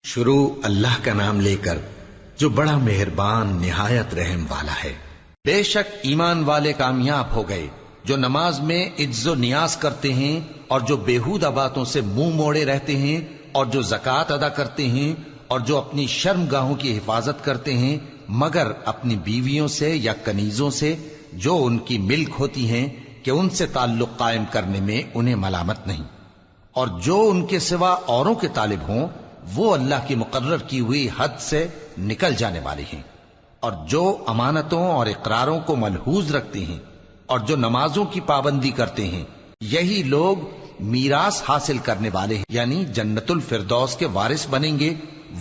شروع اللہ کا نام لے کر جو بڑا مہربان نہایت رحم والا ہے۔ بے شک ایمان والے کامیاب ہو گئے جو نماز میں عجز و نیاز کرتے ہیں اور جو بیہودہ باتوں سے منہ موڑے رہتے ہیں اور جو زکوٰۃ ادا کرتے ہیں اور جو اپنی شرم گاہوں کی حفاظت کرتے ہیں مگر اپنی بیویوں سے یا کنیزوں سے جو ان کی ملک ہوتی ہیں کہ ان سے تعلق قائم کرنے میں انہیں ملامت نہیں، اور جو ان کے سوا اوروں کے طالب ہوں وہ اللہ کی مقرر کی ہوئی حد سے نکل جانے والے ہیں، اور جو امانتوں اور اقراروں کو ملحوظ رکھتے ہیں اور جو نمازوں کی پابندی کرتے ہیں یہی لوگ میراث حاصل کرنے والے ہیں، یعنی جنت الفردوس کے وارث بنیں گے،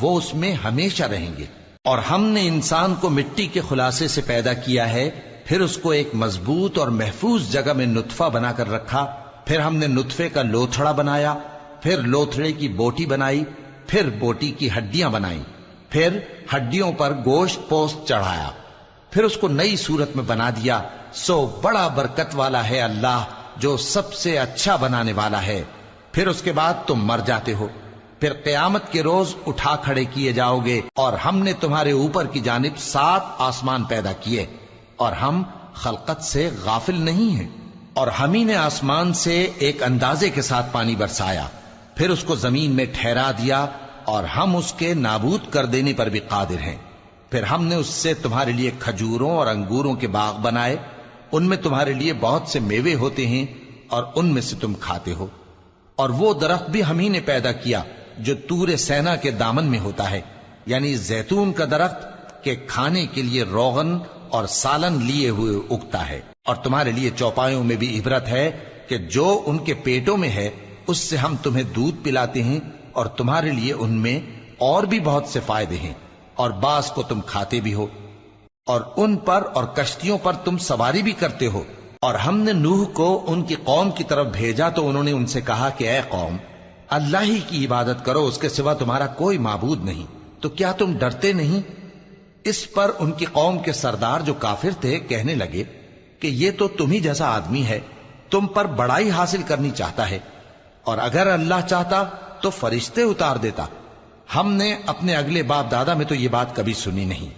وہ اس میں ہمیشہ رہیں گے۔ اور ہم نے انسان کو مٹی کے خلاصے سے پیدا کیا ہے، پھر اس کو ایک مضبوط اور محفوظ جگہ میں نطفہ بنا کر رکھا، پھر ہم نے نطفے کا لوتھڑا بنایا، پھر لوتھڑے کی بوٹی بنائی، پھر بوٹی کی ہڈیاں بنائیں، پھر ہڈیوں پر گوشت پوست چڑھایا، پھر اس کو نئی صورت میں بنا دیا۔ سو بڑا برکت والا ہے اللہ جو سب سے اچھا بنانے والا ہے۔ پھر اس کے بعد تم مر جاتے ہو، پھر قیامت کے روز اٹھا کھڑے کیے جاؤ گے، اور ہم نے تمہارے اوپر کی جانب 7 آسمان پیدا کیے، اور ہم خلقت سے غافل نہیں ہیں۔ اور ہم ہی نے آسمان سے ایک اندازے کے ساتھ پانی برسایا، پھر اس کو زمین میں ٹھہرا دیا، اور ہم اس کے نابود کر دینے پر بھی قادر ہیں۔ پھر ہم نے اس سے تمہارے لیے کھجوروں اور انگوروں کے باغ بنائے، ان میں تمہارے لیے بہت سے میوے ہوتے ہیں اور ان میں سے تم کھاتے ہو۔ اور وہ درخت بھی ہم ہی نے پیدا کیا جو طور سینا کے دامن میں ہوتا ہے، یعنی زیتون کا درخت کہ کھانے کے لیے روغن اور سالن لیے ہوئے اگتا ہے۔ اور تمہارے لیے چوپایوں میں بھی عبرت ہے کہ جو ان کے پیٹوں میں ہے اس سے ہم تمہیں دودھ پلاتے ہیں، اور تمہارے لیے ان میں اور بھی بہت سے فائدے ہیں، اور بعض کو تم کھاتے بھی ہو، اور ان پر اور کشتیوں پر تم سواری بھی کرتے ہو۔ اور ہم نے نوح کو ان کی قوم کی طرف بھیجا تو انہوں نے ان سے کہا کہ اے قوم، اللہ ہی کی عبادت کرو، اس کے سوا تمہارا کوئی معبود نہیں، تو کیا تم ڈرتے نہیں؟ اس پر ان کی قوم کے سردار جو کافر تھے کہنے لگے کہ یہ تو تم ہی جیسا آدمی ہے، تم پر بڑائی حاصل کرنی چاہتا ہے، اور اگر اللہ چاہتا تو فرشتے اتار دیتا۔ ہم نے اپنے اگلے باپ دادا میں تو یہ بات کبھی سنی نہیں،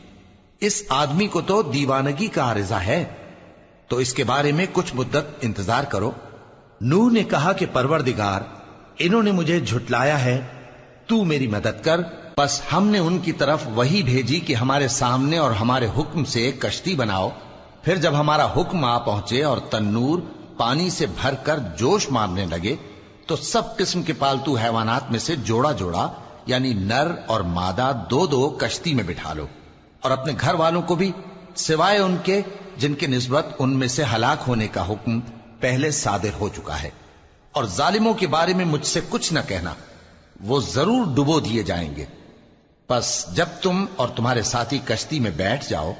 اس آدمی کو تو دیوانگی کا عارضہ ہے، تو اس کے بارے میں کچھ مدت انتظار کرو۔ نوح نے کہا کہ پروردگار، انہوں نے مجھے جھٹلایا ہے، تو میری مدد کر۔ بس ہم نے ان کی طرف وحی بھیجی کہ ہمارے سامنے اور ہمارے حکم سے ایک کشتی بناؤ، پھر جب ہمارا حکم آ پہنچے اور تنور پانی سے بھر کر جوش مارنے لگے تو سب قسم کے پالتو حیوانات میں سے جوڑا جوڑا یعنی نر اور مادہ 2 کشتی میں بٹھا لو، اور اپنے گھر والوں کو بھی سوائے ان کے جن کے نسبت ان میں سے ہلاک ہونے کا حکم پہلے صادر ہو چکا ہے۔ اور ظالموں کے بارے میں مجھ سے کچھ نہ کہنا، وہ ضرور ڈبو دیے جائیں گے۔ بس جب تم اور تمہارے ساتھی کشتی میں بیٹھ جاؤ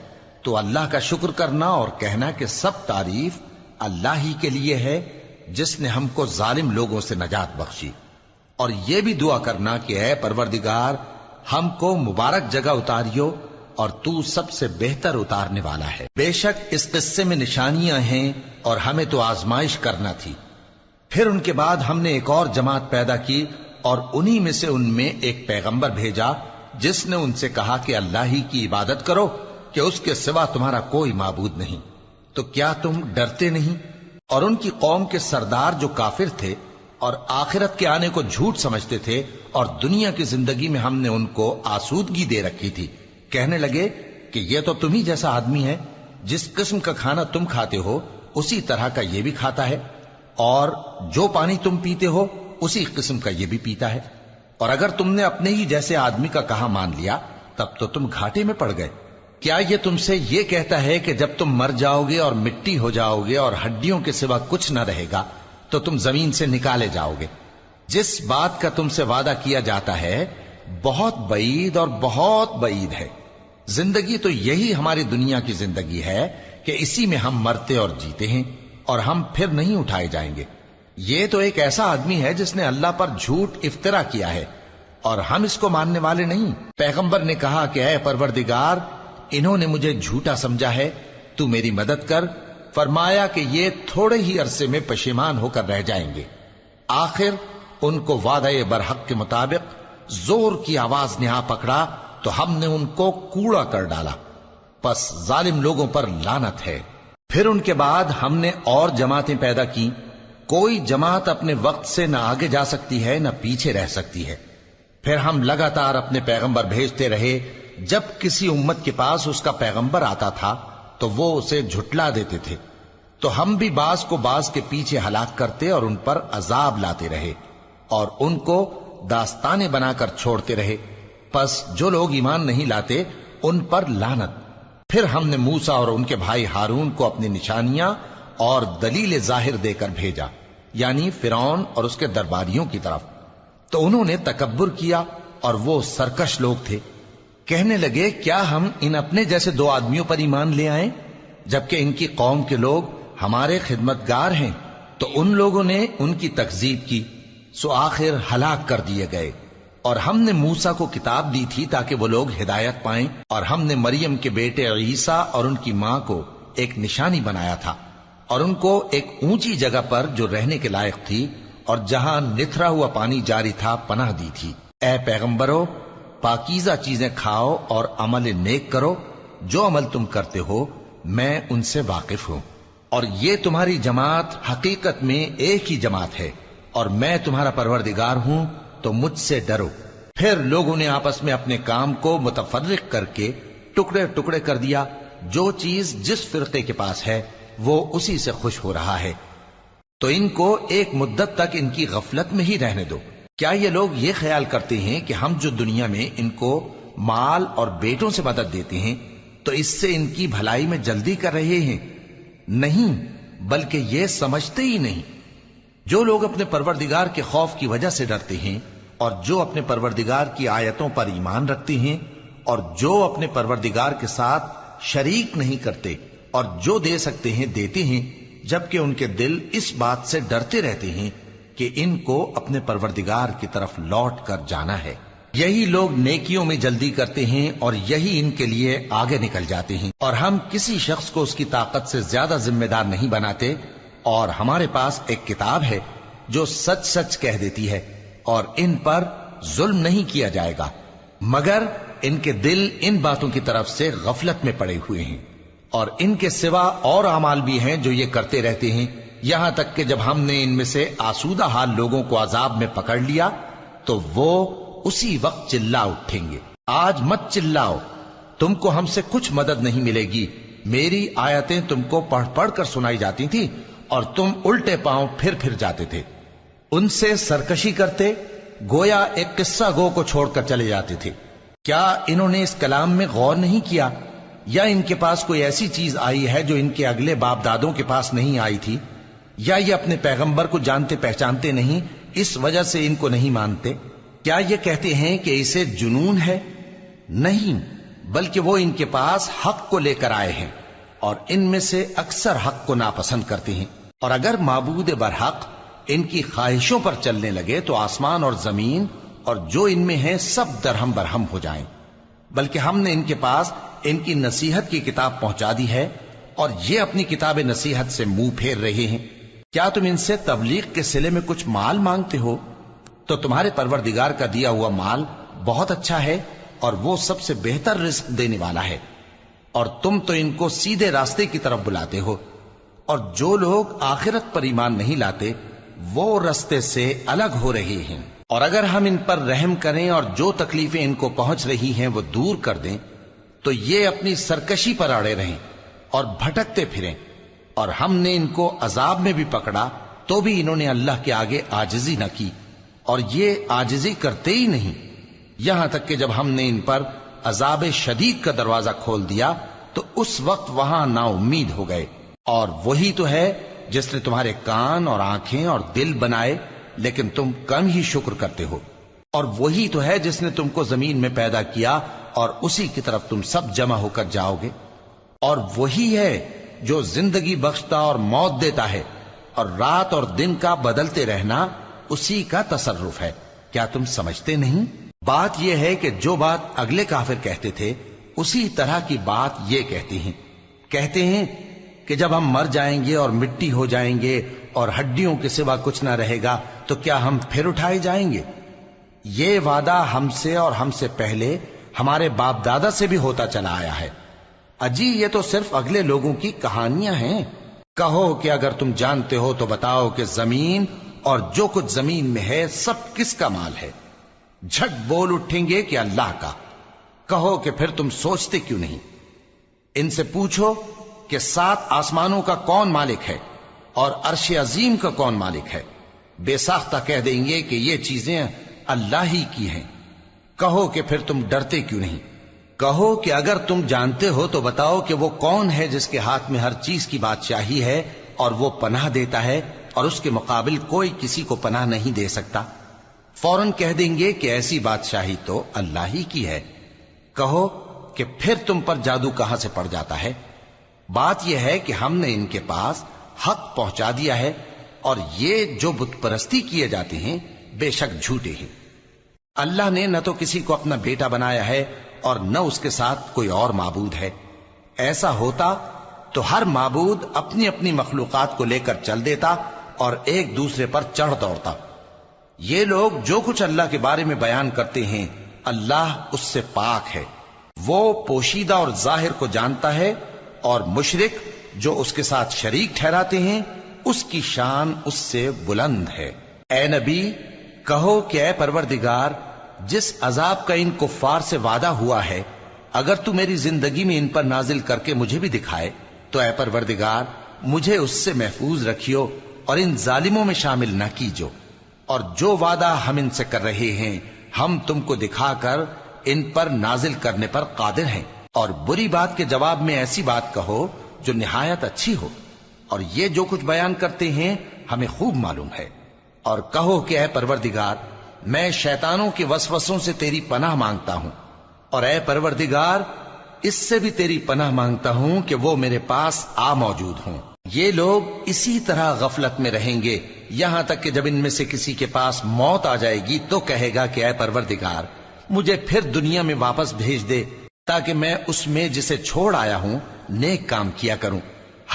تو اللہ کا شکر کرنا اور کہنا کہ سب تعریف اللہ ہی کے لیے ہے جس نے ہم کو ظالم لوگوں سے نجات بخشی۔ اور یہ بھی دعا کرنا کہ اے پروردگار، ہم کو مبارک جگہ اتاریو، اور تو سب سے بہتر اتارنے والا ہے۔ بے شک اس قصے میں نشانیاں ہیں اور ہمیں تو آزمائش کرنا تھی۔ پھر ان کے بعد ہم نے ایک اور جماعت پیدا کی، اور انہی میں سے ان میں ایک پیغمبر بھیجا جس نے ان سے کہا کہ اللہ ہی کی عبادت کرو کہ اس کے سوا تمہارا کوئی معبود نہیں، تو کیا تم ڈرتے نہیں؟ اور ان کی قوم کے سردار جو کافر تھے اور آخرت کے آنے کو جھوٹ سمجھتے تھے، اور دنیا کی زندگی میں ہم نے ان کو آسودگی دے رکھی تھی، کہنے لگے کہ یہ تو تم ہی جیسا آدمی ہے، جس قسم کا کھانا تم کھاتے ہو اسی طرح کا یہ بھی کھاتا ہے، اور جو پانی تم پیتے ہو اسی قسم کا یہ بھی پیتا ہے، اور اگر تم نے اپنے ہی جیسے آدمی کا کہا مان لیا تب تو تم گھاٹے میں پڑ گئے۔ کیا یہ تم سے یہ کہتا ہے کہ جب تم مر جاؤ گے اور مٹی ہو جاؤ گے اور ہڈیوں کے سوا کچھ نہ رہے گا تو تم زمین سے نکالے جاؤ گے؟ جس بات کا تم سے وعدہ کیا جاتا ہے بہت بعید اور بہت بعید ہے۔ زندگی تو یہی ہماری دنیا کی زندگی ہے کہ اسی میں ہم مرتے اور جیتے ہیں، اور ہم پھر نہیں اٹھائے جائیں گے۔ یہ تو ایک ایسا آدمی ہے جس نے اللہ پر جھوٹ افطرا کیا ہے، اور ہم اس کو ماننے والے نہیں۔ پیغمبر نے کہا کہ اے پروردگار، انہوں نے مجھے جھوٹا سمجھا ہے، تو میری مدد کر۔ فرمایا کہ یہ تھوڑے ہی عرصے میں پشیمان ہو کر رہ جائیں گے، آخر ان کو وعدہ برحق کے مطابق زور کی آواز نے آ پکڑا تو ہم نے ان کو کوڑا کر ڈالا، پس ظالم لوگوں پر لعنت ہے۔ پھر ان کے بعد ہم نے اور جماعتیں پیدا کی، کوئی جماعت اپنے وقت سے نہ آگے جا سکتی ہے نہ پیچھے رہ سکتی ہے۔ پھر ہم لگاتار اپنے پیغمبر بھیجتے رہے، جب کسی امت کے پاس اس کا پیغمبر آتا تھا تو وہ اسے جھٹلا دیتے تھے، تو ہم بھی بعض کو بعض کے پیچھے ہلاک کرتے اور ان پر عذاب لاتے رہے اور ان کو داستانیں بنا کر چھوڑتے رہے۔ پس جو لوگ ایمان نہیں لاتے ان پر لعنت۔ پھر ہم نے موسیٰ اور ان کے بھائی ہارون کو اپنی نشانیاں اور دلیل ظاہر دے کر بھیجا، یعنی فرعون اور اس کے درباریوں کی طرف، تو انہوں نے تکبر کیا اور وہ سرکش لوگ تھے۔ کہنے لگے کیا ہم ان اپنے جیسے دو آدمیوں پر ایمان لے آئیں جبکہ ان کی قوم کے لوگ ہمارے خدمتگار ہیں؟ تو ان لوگوں نے ان کی تکذیب کی، سو آخر ہلاک کر دیے گئے۔ اور ہم نے موسیٰ کو کتاب دی تھی تاکہ وہ لوگ ہدایت پائیں، اور ہم نے مریم کے بیٹے عیسیٰ اور ان کی ماں کو ایک نشانی بنایا تھا اور ان کو ایک اونچی جگہ پر جو رہنے کے لائق تھی اور جہاں نتھرا ہوا پانی جاری تھا پناہ دی تھی۔ اے پیغمبرو، پاکیزہ چیزیں کھاؤ اور عمل نیک کرو، جو عمل تم کرتے ہو میں ان سے واقف ہوں، اور یہ تمہاری جماعت حقیقت میں ایک ہی جماعت ہے، اور میں تمہارا پروردگار ہوں، تو مجھ سے ڈرو۔ پھر لوگوں نے آپس میں اپنے کام کو متفرق کر کے ٹکڑے ٹکڑے کر دیا، جو چیز جس فرقے کے پاس ہے وہ اسی سے خوش ہو رہا ہے، تو ان کو ایک مدت تک ان کی غفلت میں ہی رہنے دو۔ کیا یہ لوگ یہ خیال کرتے ہیں کہ ہم جو دنیا میں ان کو مال اور بیٹوں سے مدد دیتے ہیں تو اس سے ان کی بھلائی میں جلدی کر رہے ہیں؟ نہیں، بلکہ یہ سمجھتے ہی نہیں۔ جو لوگ اپنے پروردگار کے خوف کی وجہ سے ڈرتے ہیں اور جو اپنے پروردگار کی آیتوں پر ایمان رکھتے ہیں اور جو اپنے پروردگار کے ساتھ شریک نہیں کرتے اور جو دے سکتے ہیں دیتے ہیں، جبکہ ان کے دل اس بات سے ڈرتے رہتے ہیں کہ ان کو اپنے پروردگار کی طرف لوٹ کر جانا ہے، یہی لوگ نیکیوں میں جلدی کرتے ہیں اور یہی ان کے لیے آگے نکل جاتے ہیں۔ اور ہم کسی شخص کو اس کی طاقت سے زیادہ ذمہ دار نہیں بناتے، اور ہمارے پاس ایک کتاب ہے جو سچ سچ کہہ دیتی ہے، اور ان پر ظلم نہیں کیا جائے گا، مگر ان کے دل ان باتوں کی طرف سے غفلت میں پڑے ہوئے ہیں۔ اور ان کے سوا اور اعمال بھی ہیں جو یہ کرتے رہتے ہیں، یہاں تک کہ جب ہم نے ان میں سے آسودہ حال لوگوں کو عذاب میں پکڑ لیا تو وہ اسی وقت چلا اٹھیں گے۔ آج مت چلاؤ، تم کو ہم سے کچھ مدد نہیں ملے گی، میری آیتیں تم کو پڑھ پڑھ کر سنائی جاتی تھی اور تم الٹے پاؤں پھر جاتے تھے۔ ان سے سرکشی کرتے، گویا ایک قصہ گو کو چھوڑ کر چلے جاتے تھے۔ کیا انہوں نے اس کلام میں غور نہیں کیا، یا ان کے پاس کوئی ایسی چیز آئی ہے جو ان کے اگلے باپ دادوں کے پاس نہیں آئی تھی، یا یہ اپنے پیغمبر کو جانتے پہچانتے نہیں اس وجہ سے ان کو نہیں مانتے؟ کیا یہ کہتے ہیں کہ اسے جنون ہے؟ نہیں، بلکہ وہ ان کے پاس حق کو لے کر آئے ہیں، اور ان میں سے اکثر حق کو ناپسند کرتے ہیں۔ اور اگر معبود برحق ان کی خواہشوں پر چلنے لگے تو آسمان اور زمین اور جو ان میں ہیں سب درہم برہم ہو جائیں۔ بلکہ ہم نے ان کے پاس ان کی نصیحت کی کتاب پہنچا دی ہے، اور یہ اپنی کتاب نصیحت سے منہ پھیر رہے ہیں۔ کیا تم ان سے تبلیغ کے صلے میں کچھ مال مانگتے ہو؟ تو تمہارے پروردگار کا دیا ہوا مال بہت اچھا ہے، اور وہ سب سے بہتر رزق دینے والا ہے، اور تم تو ان کو سیدھے راستے کی طرف بلاتے ہو۔ اور جو لوگ آخرت پر ایمان نہیں لاتے وہ راستے سے الگ ہو رہے ہیں۔ اور اگر ہم ان پر رحم کریں اور جو تکلیفیں ان کو پہنچ رہی ہیں وہ دور کر دیں تو یہ اپنی سرکشی پر اڑے رہیں اور بھٹکتے پھریں، اور ہم نے ان کو عذاب میں بھی پکڑا تو بھی انہوں نے اللہ کے آگے عاجزی نہ کی، اور یہ عاجزی کرتے ہی نہیں، یہاں تک کہ جب ہم نے ان پر عذاب شدید کا دروازہ کھول دیا تو اس وقت وہاں نا امید ہو گئے۔ اور وہی تو ہے جس نے تمہارے کان اور آنکھیں اور دل بنائے، لیکن تم کم ہی شکر کرتے ہو۔ اور وہی تو ہے جس نے تم کو زمین میں پیدا کیا اور اسی کی طرف تم سب جمع ہو کر جاؤ گے۔ اور وہی ہے جو زندگی بخشتا اور موت دیتا ہے، اور رات اور دن کا بدلتے رہنا اسی کا تصرف ہے۔ کیا تم سمجھتے نہیں؟ بات یہ ہے کہ جو بات اگلے کافر کہتے تھے اسی طرح کی بات یہ کہتے ہیں کہ جب ہم مر جائیں گے اور مٹی ہو جائیں گے اور ہڈیوں کے سوا کچھ نہ رہے گا تو کیا ہم پھر اٹھائے جائیں گے؟ یہ وعدہ ہم سے اور ہم سے پہلے ہمارے باپ دادا سے بھی ہوتا چلا آیا ہے۔ اجی یہ تو صرف اگلے لوگوں کی کہانیاں ہیں۔ کہو کہ اگر تم جانتے ہو تو بتاؤ کہ زمین اور جو کچھ زمین میں ہے سب کس کا مال ہے؟ جھٹ بول اٹھیں گے کہ اللہ کا۔ کہو کہ پھر تم سوچتے کیوں نہیں؟ ان سے پوچھو کہ 7 آسمانوں کا کون مالک ہے اور عرش عظیم کا کون مالک ہے؟ بے ساختہ کہہ دیں گے کہ یہ چیزیں اللہ ہی کی ہیں۔ کہو کہ پھر تم ڈرتے کیوں نہیں؟ کہو کہ اگر تم جانتے ہو تو بتاؤ کہ وہ کون ہے جس کے ہاتھ میں ہر چیز کی بادشاہی ہے اور وہ پناہ دیتا ہے اور اس کے مقابل کوئی کسی کو پناہ نہیں دے سکتا؟ فوراً کہہ دیں گے کہ ایسی بادشاہی تو اللہ ہی کی ہے۔ کہو کہ پھر تم پر جادو کہاں سے پڑ جاتا ہے؟ بات یہ ہے کہ ہم نے ان کے پاس حق پہنچا دیا ہے اور یہ جو بت پرستی کیے جاتے ہیں بے شک جھوٹے ہیں۔ اللہ نے نہ تو کسی کو اپنا بیٹا بنایا ہے اور نہ اس کے ساتھ کوئی اور معبود ہے۔ ایسا ہوتا تو ہر معبود اپنی اپنی مخلوقات کو لے کر چل دیتا اور ایک دوسرے پر چڑھ دوڑتا۔ یہ لوگ جو کچھ اللہ کے بارے میں بیان کرتے ہیں اللہ اس سے پاک ہے، وہ پوشیدہ اور ظاہر کو جانتا ہے، اور مشرک جو اس کے ساتھ شریک ٹھہراتے ہیں اس کی شان اس سے بلند ہے۔ اے نبی کہو کہ اے پروردگار، جس عذاب کا ان کفار سے وعدہ ہوا ہے اگر تو میری زندگی میں ان پر نازل کر کے مجھے بھی دکھائے تو اے پروردگار مجھے اس سے محفوظ رکھیو اور ان ظالموں میں شامل نہ کیجو، اور جو وعدہ ہم ان سے کر رہے ہیں ہم تم کو دکھا کر ان پر نازل کرنے پر قادر ہیں۔ اور بری بات کے جواب میں ایسی بات کہو جو نہایت اچھی ہو، اور یہ جو کچھ بیان کرتے ہیں ہمیں خوب معلوم ہے۔ اور کہو کہ اے پروردگار میں شیطانوں کے وسوسوں سے تیری پناہ مانگتا ہوں، اور اے پروردگار اس سے بھی تیری پناہ مانگتا ہوں کہ وہ میرے پاس آ موجود ہوں۔ یہ لوگ اسی طرح غفلت میں رہیں گے یہاں تک کہ جب ان میں سے کسی کے پاس موت آ جائے گی تو کہے گا کہ اے پروردگار مجھے پھر دنیا میں واپس بھیج دے تاکہ میں اس میں جسے چھوڑ آیا ہوں نیک کام کیا کروں۔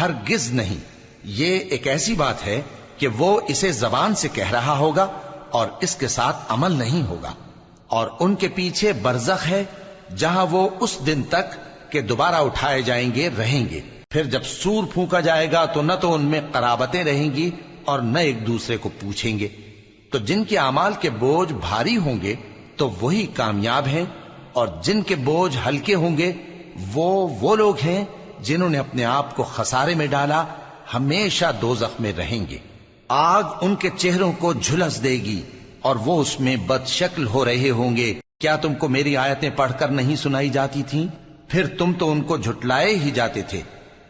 ہرگز نہیں، یہ ایک ایسی بات ہے کہ وہ اسے زبان سے کہہ رہا ہوگا اور اس کے ساتھ عمل نہیں ہوگا۔ اور ان کے پیچھے برزخ ہے جہاں وہ اس دن تک کہ دوبارہ اٹھائے جائیں گے رہیں گے۔ پھر جب سور پھونکا جائے گا تو نہ تو ان میں قرابتیں رہیں گی اور نہ ایک دوسرے کو پوچھیں گے۔ تو جن کے اعمال کے بوجھ بھاری ہوں گے تو وہی کامیاب ہیں، اور جن کے بوجھ ہلکے ہوں گے وہ لوگ ہیں جنہوں نے اپنے آپ کو خسارے میں ڈالا، ہمیشہ دوزخ میں رہیں گے۔ آگ ان کے چہروں کو جھلس دے گی اور وہ اس میں بد شکل ہو رہے ہوں گے۔ کیا تم کو میری آیتیں پڑھ کر نہیں سنائی جاتی تھیں؟ پھر تم تو ان کو جھٹلائے ہی جاتے تھے۔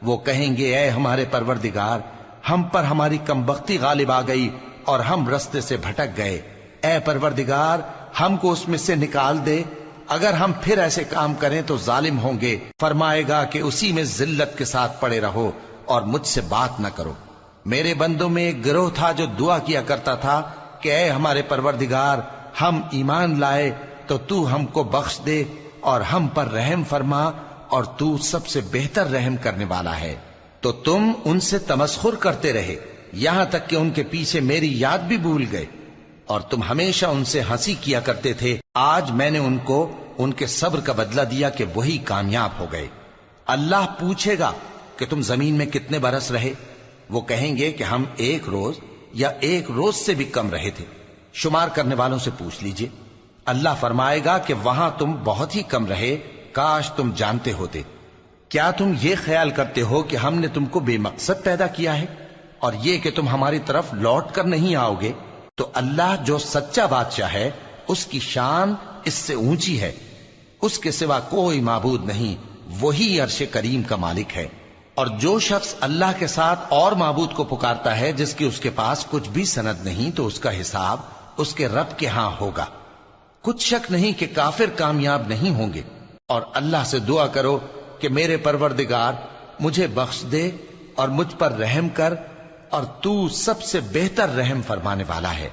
وہ کہیں گے اے ہمارے پروردگار ہم پر ہماری کمبختی غالب آ گئی اور ہم رستے سے بھٹک گئے، اے پروردگار ہم کو اس میں سے نکال دے، اگر ہم پھر ایسے کام کریں تو ظالم ہوں گے۔ فرمائے گا کہ اسی میں ذلت کے ساتھ پڑے رہو اور مجھ سے بات نہ کرو۔ میرے بندوں میں ایک گروہ تھا جو دعا کیا کرتا تھا کہ اے ہمارے پروردگار ہم ایمان لائے تو تو ہم کو بخش دے اور ہم پر رحم فرما، اور تو سب سے بہتر رحم کرنے والا ہے۔ تو تم ان سے تمسخر کرتے رہے یہاں تک کہ ان کے پیچھے میری یاد بھی بھول گئے، اور تم ہمیشہ ان سے ہنسی کیا کرتے تھے۔ آج میں نے ان کو ان کے صبر کا بدلہ دیا کہ وہی کامیاب ہو گئے۔ اللہ پوچھے گا کہ تم زمین میں کتنے برس رہے؟ وہ کہیں گے کہ ہم 1 روز یا 1 روز سے بھی کم رہے تھے۔ شمار کرنے والوں سے پوچھ لیجئے۔ اللہ فرمائے گا کہ وہاں تم بہت ہی کم رہے، کاش تم جانتے ہوتے۔ کیا تم یہ خیال کرتے ہو کہ ہم نے تم کو بے مقصد پیدا کیا ہے اور یہ کہ تم ہماری طرف لوٹ کر نہیں آؤ گے؟ تو اللہ جو سچا بادشاہ ہے اس کی شان اس سے اونچی ہے، اس کے سوا کوئی معبود نہیں، وہی عرش کریم کا مالک ہے۔ اور جو شخص اللہ کے ساتھ اور معبود کو پکارتا ہے جس کی اس کے پاس کچھ بھی سند نہیں تو اس کا حساب اس کے رب کے ہاں ہوگا۔ کچھ شک نہیں کہ کافر کامیاب نہیں ہوں گے۔ اور اللہ سے دعا کرو کہ میرے پروردگار مجھے بخش دے اور مجھ پر رحم کر، اور تو سب سے بہتر رحم فرمانے والا ہے۔